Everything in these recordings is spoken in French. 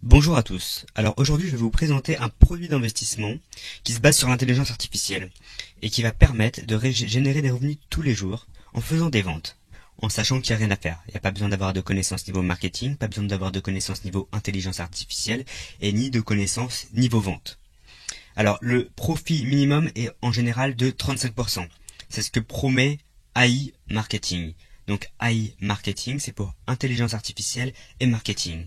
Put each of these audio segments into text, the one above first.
Bonjour à tous. Alors aujourd'hui, je vais vous présenter un produit d'investissement qui se base sur l'intelligence artificielle et qui va permettre de générer des revenus tous les jours en faisant des ventes, en sachant qu'il n'y a rien à faire. Il n'y a pas besoin d'avoir de connaissances niveau marketing, pas besoin d'avoir de connaissances niveau intelligence artificielle et ni de connaissances niveau vente. Alors le profit minimum est en général de 35%. C'est ce que promet AI Marketing. Donc AI Marketing, c'est pour intelligence artificielle et marketing.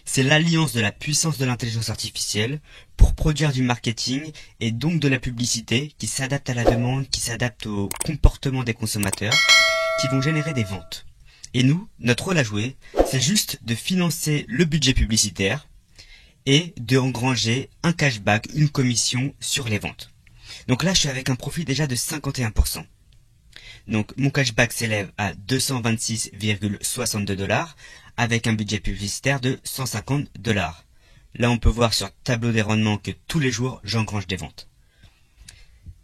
C'est l'alliance de la puissance de l'intelligence artificielle pour produire du marketing et donc de la publicité qui s'adapte à la demande, qui s'adapte au comportement des consommateurs, qui vont générer des ventes. Et nous, notre rôle à jouer, c'est juste de financer le budget publicitaire et de engranger un cashback, une commission sur les ventes. Donc là, je suis avec un profit déjà de 51%. Donc mon cashback s'élève à 226,62$ avec un budget publicitaire de 150$. Là on peut voir sur tableau des rendements que tous les jours j'engrange des ventes.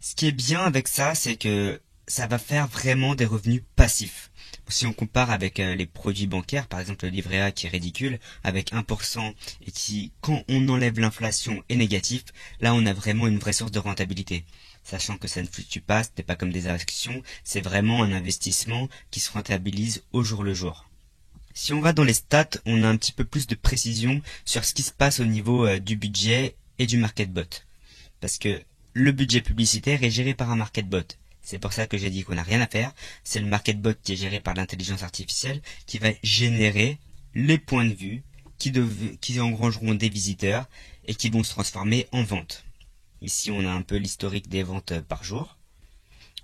Ce qui est bien avec ça, c'est que ça va faire vraiment des revenus passifs. Si on compare avec les produits bancaires, par exemple le livret A qui est ridicule, avec 1% et qui, quand on enlève l'inflation, est négatif, là on a vraiment une vraie source de rentabilité. Sachant que ça ne fluctue pas, ce n'est pas comme des actions, c'est vraiment un investissement qui se rentabilise au jour le jour. Si on va dans les stats, on a un petit peu plus de précision sur ce qui se passe au niveau du budget et du market bot. Parce que le budget publicitaire est géré par un market bot. C'est pour ça que j'ai dit qu'on n'a rien à faire. C'est le market bot qui est géré par l'intelligence artificielle qui va générer les points de vue qui engrangeront des visiteurs et qui vont se transformer en ventes. Ici, on a un peu l'historique des ventes par jour.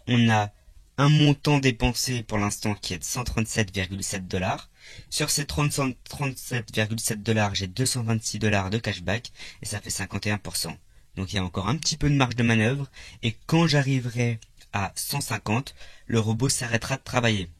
On a un montant dépensé pour l'instant qui est de 137,7$. Sur ces 37,7$, j'ai 226$ de cashback et ça fait 51%. Donc il y a encore un petit peu de marge de manœuvre et quand j'arriverai à 150, le robot s'arrêtera de travailler.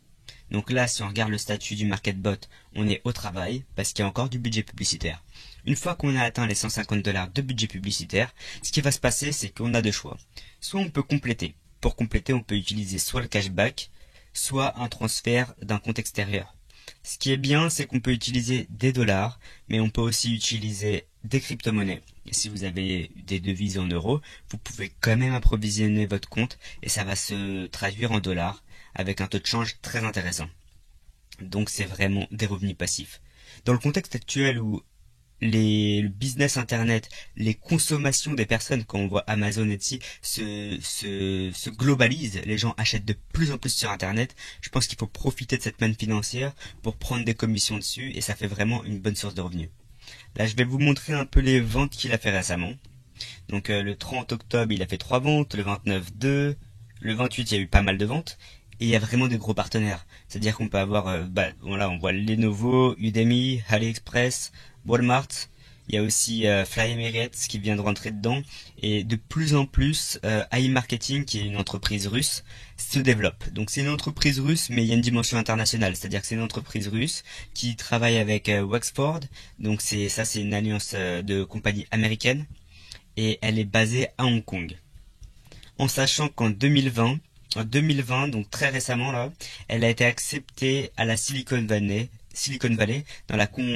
Donc là, si on regarde le statut du market bot, on est au travail parce qu'il y a encore du budget publicitaire. Une fois qu'on a atteint les 150$ de budget publicitaire, ce qui va se passer, c'est qu'on a deux choix. Soit on peut compléter. Pour compléter, on peut utiliser soit le cashback, soit un transfert d'un compte extérieur. Ce qui est bien, c'est qu'on peut utiliser des dollars, mais on peut aussi utiliser des crypto-monnaies. Et si vous avez des devises en euros, vous pouvez quand même approvisionner votre compte et ça va se traduire en dollars avec un taux de change très intéressant. Donc c'est vraiment des revenus passifs. Dans le contexte actuel où le business internet, les consommations des personnes, quand on voit Amazon et Etsy, se globalisent, les gens achètent de plus en plus sur internet, je pense qu'il faut profiter de cette manne financière pour prendre des commissions dessus et ça fait vraiment une bonne source de revenus. Là je vais vous montrer un peu les ventes qu'il a fait récemment. Donc le 30 octobre il a fait 3 ventes, le 29 2, le 28 il y a eu pas mal de ventes. Et il y a vraiment des gros partenaires. C'est-à-dire qu'on peut avoir, voilà, on voit Lenovo, Udemy, AliExpress, Walmart. Il y a aussi Fly Emirates qui vient de rentrer dedans. Et de plus en plus, AI Marketing, qui est une entreprise russe, se développe. Donc c'est une entreprise russe, mais il y a une dimension internationale. C'est-à-dire que c'est une entreprise russe qui travaille avec Wexford. Donc c'est une alliance de compagnies américaines. Et elle est basée à Hong Kong. En sachant qu'en 2020, donc très récemment là, elle a été acceptée à la Silicon Valley dans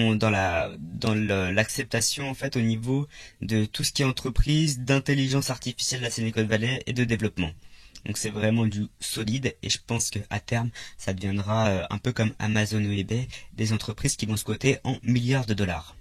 l'acceptation en fait au niveau de tout ce qui est entreprise d'intelligence artificielle de la Silicon Valley et de développement. Donc c'est vraiment du solide et je pense qu'à terme ça deviendra un peu comme Amazon ou eBay, des entreprises qui vont se coter en milliards de dollars.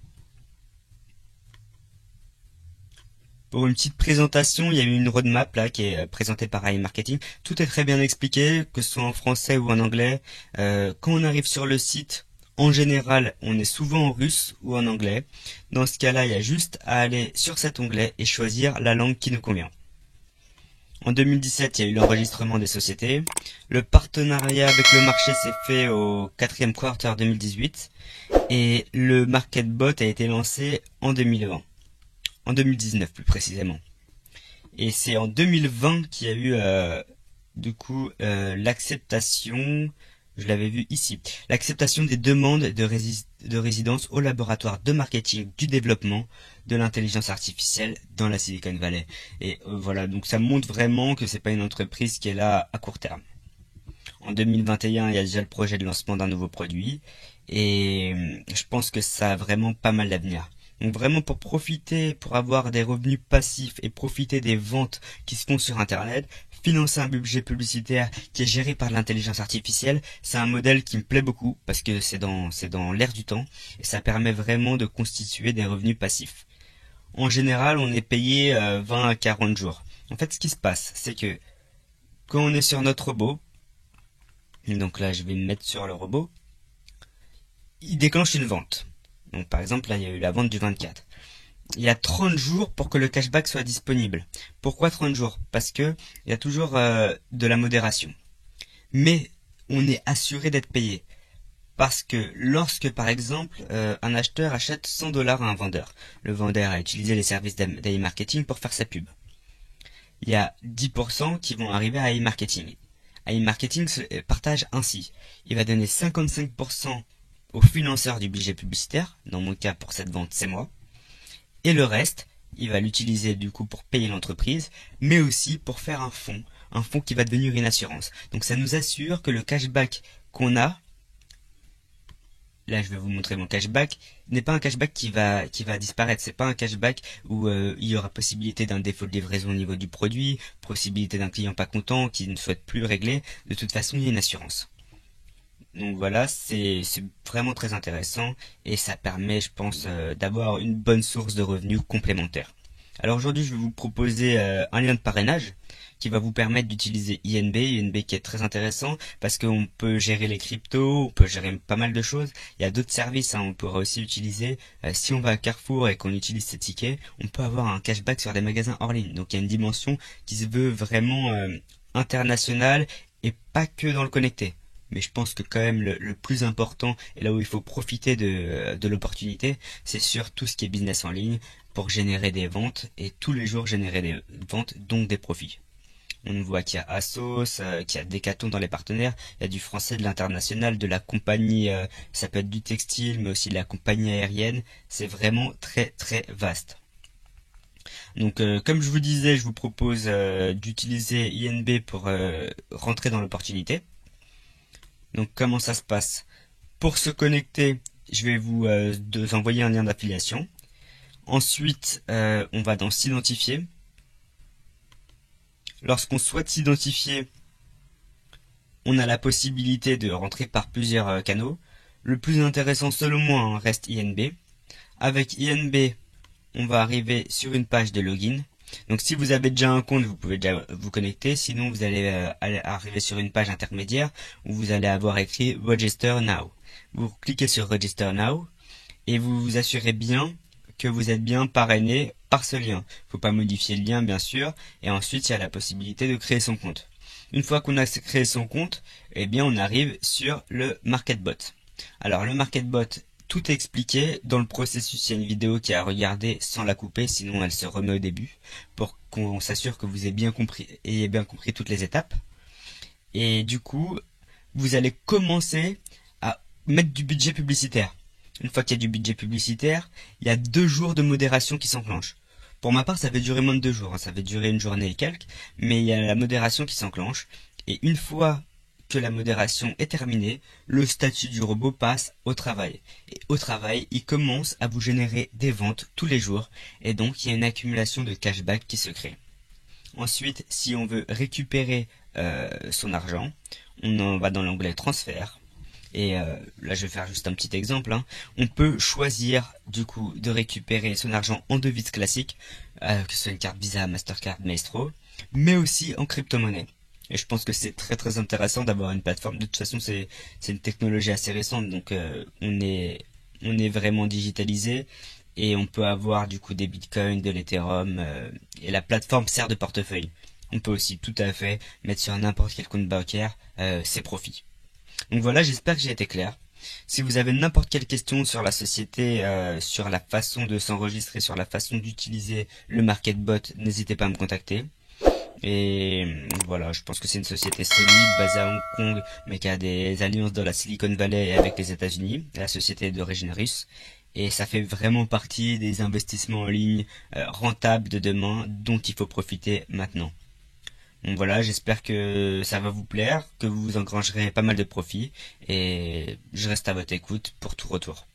Pour une petite présentation, il y a eu une roadmap là qui est présentée par AI Marketing. Tout est très bien expliqué, que ce soit en français ou en anglais. Quand on arrive sur le site, en général, on est souvent en russe ou en anglais. Dans ce cas-là, il y a juste à aller sur cet onglet et choisir la langue qui nous convient. En 2017, il y a eu l'enregistrement des sociétés. Le partenariat avec le marché s'est fait au 4e quarter 2018 et le market bot a été lancé en 2020. En 2019 plus précisément. Et c'est en 2020 qu'il y a eu l'acceptation, je l'avais vu ici, l'acceptation des demandes de résidence au laboratoire de marketing du développement de l'intelligence artificielle dans la Silicon Valley. Et voilà, donc ça montre vraiment que c'est pas une entreprise qui est là à court terme. En 2021, il y a déjà le projet de lancement d'un nouveau produit et je pense que ça a vraiment pas mal d'avenir. Donc vraiment pour profiter, pour avoir des revenus passifs et profiter des ventes qui se font sur Internet, financer un budget publicitaire qui est géré par l'intelligence artificielle, c'est un modèle qui me plaît beaucoup parce que c'est dans l'air du temps et ça permet vraiment de constituer des revenus passifs. En général, on est payé 20 à 40 jours. En fait, ce qui se passe, c'est que quand on est sur notre robot, donc là je vais me mettre sur le robot, il déclenche une vente. Donc par exemple, là il y a eu la vente du 24. Il y a 30 jours pour que le cashback soit disponible. Pourquoi 30 jours? Parce que il y a toujours de la modération. Mais on est assuré d'être payé. Parce que lorsque, par exemple, un acheteur achète 100 dollars à un vendeur, le vendeur a utilisé les services d'e-marketing pour faire sa pub. Il y a 10% qui vont arriver à e-marketing. E-marketing se partage ainsi. Il va donner 55% au financeur du budget publicitaire, dans mon cas pour cette vente c'est moi, et le reste, il va l'utiliser du coup pour payer l'entreprise, mais aussi pour faire un fonds qui va devenir une assurance. Donc ça nous assure que le cashback qu'on a, là je vais vous montrer mon cashback, n'est pas un cashback qui va disparaître. C'est pas un cashback où il y aura possibilité d'un défaut de livraison au niveau du produit, possibilité d'un client pas content qui ne souhaite plus régler. De toute façon, il y a une assurance. Donc voilà, c'est vraiment très intéressant et ça permet, je pense, d'avoir une bonne source de revenus complémentaire. Alors aujourd'hui, je vais vous proposer un lien de parrainage qui va vous permettre d'utiliser INB qui est très intéressant parce qu'on peut gérer les cryptos, on peut gérer pas mal de choses. Il y a d'autres services, on pourra aussi utiliser. Si on va à Carrefour et qu'on utilise ces tickets, on peut avoir un cashback sur des magasins hors ligne. Donc il y a une dimension qui se veut vraiment internationale et pas que dans le connecté. Mais je pense que quand même le plus important et là où il faut profiter de l'opportunité, c'est sur tout ce qui est business en ligne pour générer des ventes et tous les jours générer des ventes, donc des profits. On voit qu'il y a Asos, qu'il y a Decathlon dans les partenaires, il y a du français, de l'international, de la compagnie, ça peut être du textile, mais aussi de la compagnie aérienne. C'est vraiment très très vaste. Donc comme je vous disais, je vous propose d'utiliser INB pour rentrer dans l'opportunité. Donc comment ça se passe? Pour se connecter, je vais vous envoyer un lien d'affiliation. Ensuite, on va dans s'identifier. Lorsqu'on souhaite s'identifier, on a la possibilité de rentrer par plusieurs canaux. Le plus intéressant selon moi reste INB. Avec INB, on va arriver sur une page de login. Donc si vous avez déjà un compte, vous pouvez déjà vous connecter. Sinon, vous allez arriver sur une page intermédiaire où vous allez avoir écrit Register Now. Vous cliquez sur Register Now et vous vous assurez bien que vous êtes bien parrainé par ce lien. Faut pas modifier le lien bien sûr. Et ensuite, il y a la possibilité de créer son compte. Une fois qu'on a créé son compte, eh bien on arrive sur le MarketBot. Alors le MarketBot, tout est expliqué dans le processus. Il y a une vidéo qui est à regarder sans la couper, sinon elle se remet au début, pour qu'on s'assure que vous ayez bien compris toutes les étapes. Et du coup, vous allez commencer à mettre du budget publicitaire. Une fois qu'il y a du budget publicitaire, il y a 2 jours de modération qui s'enclenchent. Pour ma part, ça va durer moins de 2 jours, ça va durer une journée et quelques, mais il y a la modération qui s'enclenche. Et une fois que la modération est terminée, le statut du robot passe au travail. Et au travail, il commence à vous générer des ventes tous les jours. Et donc, il y a une accumulation de cashback qui se crée. Ensuite, si on veut récupérer son argent, on en va dans l'onglet transfert. Et là, je vais faire juste un petit exemple. On peut choisir du coup de récupérer son argent en devise classique, que ce soit une carte Visa, Mastercard, Maestro, mais aussi en crypto-monnaie. Et je pense que c'est très très intéressant d'avoir une plateforme. De toute façon, c'est une technologie assez récente, donc on est vraiment digitalisé et on peut avoir du coup des bitcoins, de l'Ethereum, et la plateforme sert de portefeuille. On peut aussi tout à fait mettre sur n'importe quel compte bancaire ses profits. Donc voilà, j'espère que j'ai été clair. Si vous avez n'importe quelle question sur la société, sur la façon de s'enregistrer, sur la façon d'utiliser le MarketBot, n'hésitez pas à me contacter. Et voilà, je pense que c'est une société solide, basée à Hong Kong, mais qui a des alliances dans la Silicon Valley et avec les États-Unis. La société est d'origine russe. Et ça fait vraiment partie des investissements en ligne rentables de demain, dont il faut profiter maintenant. Donc voilà, j'espère que ça va vous plaire, que vous engrangerez pas mal de profits, et je reste à votre écoute pour tout retour.